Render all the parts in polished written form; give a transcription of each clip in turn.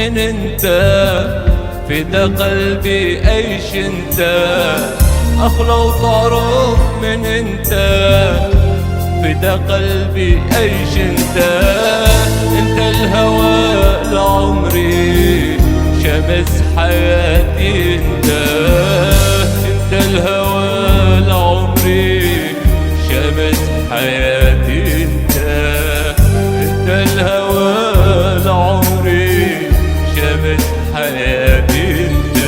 من انت، فدا قلبي ايش انت، اخلى وتعرف من انت، فدا قلبي ايش انت. انت الهوى لعمري، شمس حياتي انت. انت الهوى لعمري، شمس حياتي انت. انت الهوى لعمري، شمس حياتي انت.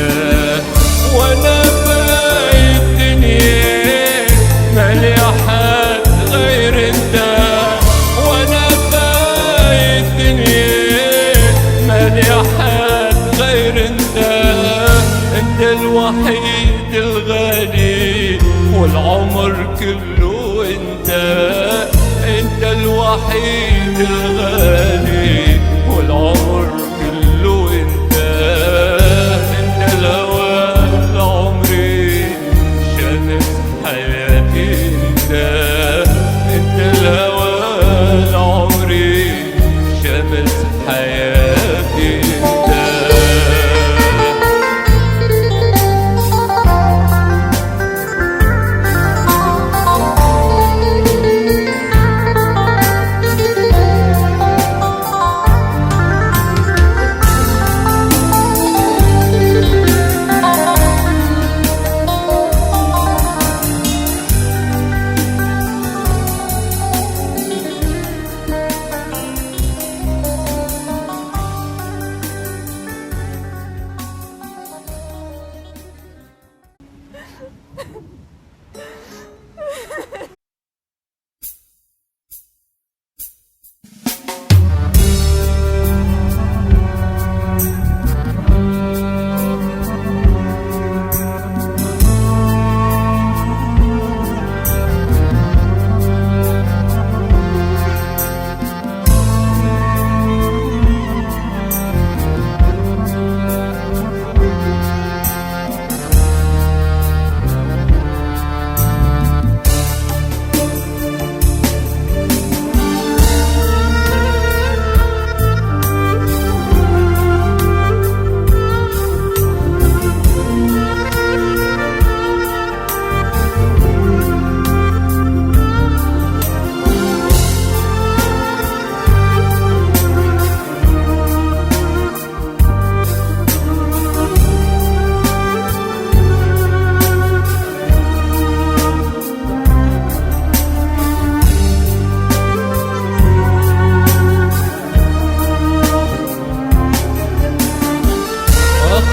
وانا في الدنيا مالي احد غير انت. وانا في الدنيا مالي احد غير انت. انت الوحيد الغالي والعمر كله انت. انت الوحيد الغالي والعمر كله انت. انت الهوى لعمري، شمس حياتي انت. انت الهوى لعمري، شمس حياتي انت.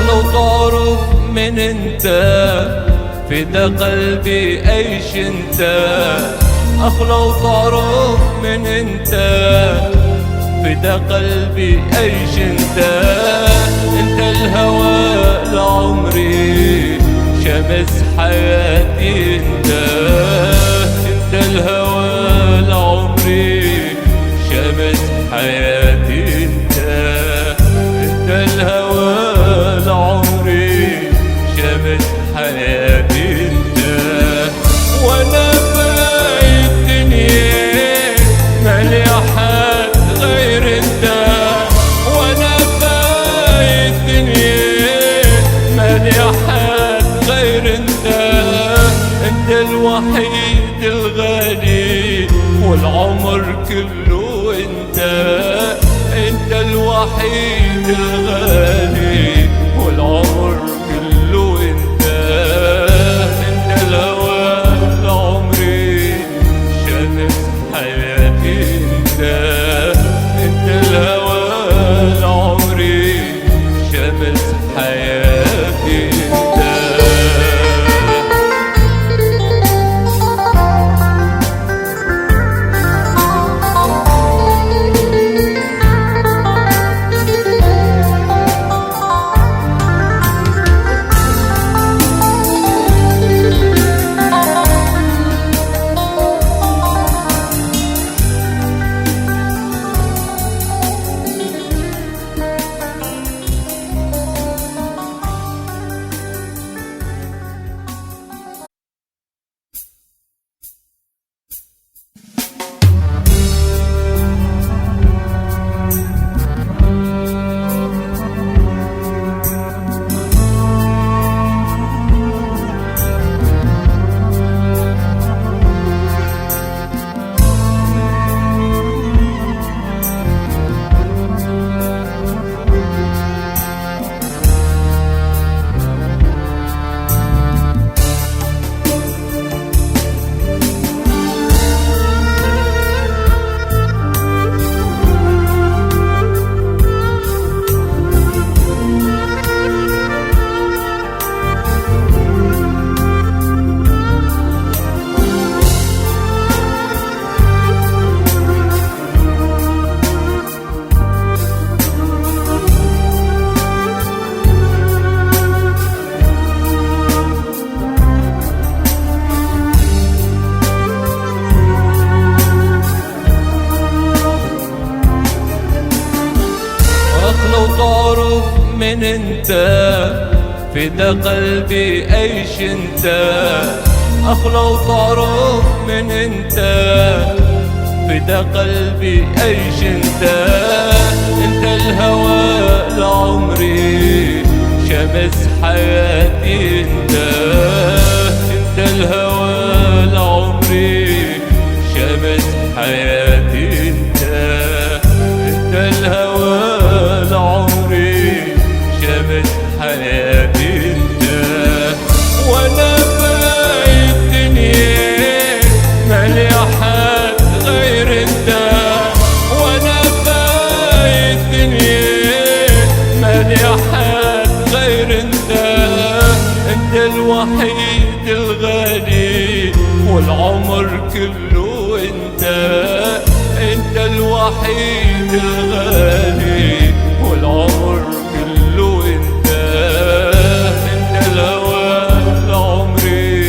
لو تعرف من انت، فدا قلبي ايش انت، اخلى وتعرف من انت، فدا قلبي ايش انت. انت الهوى لعمري، شمس حياتي انت. انت الهوى لعمري، شمس حياتي انت. انت الهوى لعمري، شمس حياتي انت. وانا في الدنيا مالي احد غير انت. وانا في الدنيا مالي احد غير انت. انت الوحيد الغالي والعمر كله انت. انت الوحيد الغالي والعمر كله انت. انت الهوى لعمري، شمس حياتي انت. انت الهوى لعمري، شمس حياتي انت. من انت، فدا قلبي ايش انت، اخلى وتعرف من انت، فدا قلبي ايش انت. انت الهوى لعمري، شمس حياتي انت، انت الهوى لعمري، شمس حياتي انت، انت الهوى لعمري، شمس حياتي انت. وانا في الدنيا مالي احد غير انت، وانا في الدنيا مالي احد غير انت، انت الوحيد الغالي والعمر كله انت، انت الوحيد